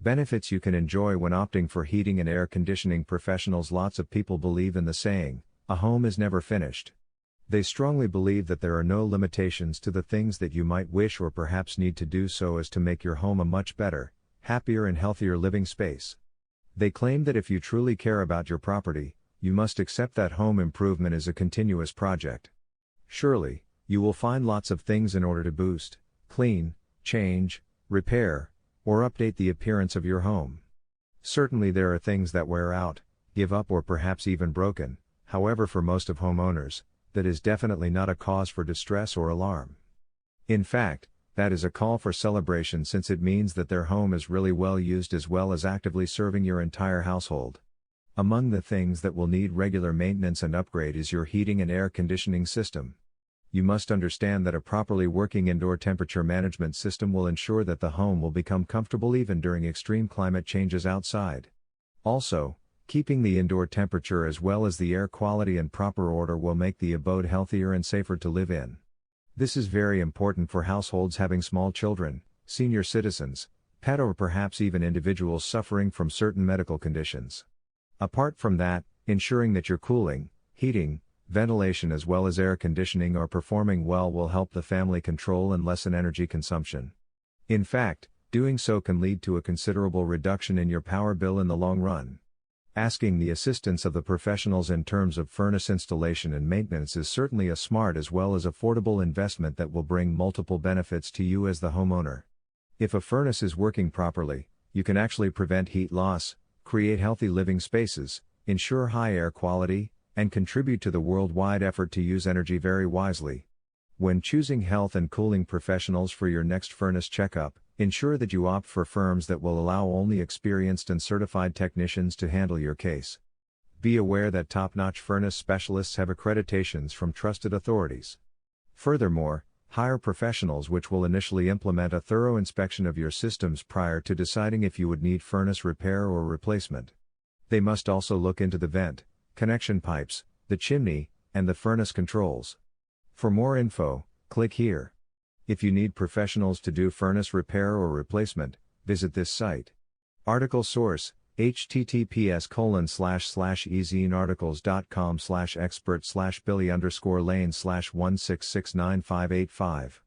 Benefits you can enjoy when opting for heating and air conditioning professionals. Lots of people believe in the saying, a home is never finished. They strongly believe that there are no limitations to the things that you might wish or perhaps need to do so as to make your home a much better, happier and healthier living space. They claim that if you truly care about your property, you must accept that home improvement is a continuous project. Surely, you will find lots of things in order to boost, clean, change, repair, or update the appearance of your home. Certainly there are things that wear out, give up or perhaps even broken. However, for most of homeowners, that is definitely not a cause for distress or alarm. In fact, that is a call for celebration, since it means that their home is really well used as well as actively serving your entire household. Among the things that will need regular maintenance and upgrade is your heating and air conditioning system. You must understand that a properly working indoor temperature management system will ensure that the home will become comfortable even during extreme climate changes outside. Also, keeping the indoor temperature as well as the air quality in proper order will make the abode healthier and safer to live in. This is very important for households having small children, senior citizens, pet or perhaps even individuals suffering from certain medical conditions. Apart from that, ensuring that your cooling, heating, ventilation as well as air conditioning are performing well will help the family control and lessen energy consumption. In fact, doing so can lead to a considerable reduction in your power bill in the long run. Asking the assistance of the professionals in terms of furnace installation and maintenance is certainly a smart as well as affordable investment that will bring multiple benefits to you as the homeowner. If a furnace is working properly, you can actually prevent heat loss, create healthy living spaces, ensure high air quality, and contribute to the worldwide effort to use energy very wisely. When choosing health and cooling professionals for your next furnace checkup, ensure that you opt for firms that will allow only experienced and certified technicians to handle your case. Be aware that top-notch furnace specialists have accreditations from trusted authorities. Furthermore, hire professionals which will initially implement a thorough inspection of your systems prior to deciding if you would need furnace repair or replacement. They must also look into the vent, connection pipes, the chimney, and the furnace controls. For more info, click here. If you need professionals to do furnace repair or replacement, visit this site. Article source, https://ezinearticles.com/expert/billy_lane/1669585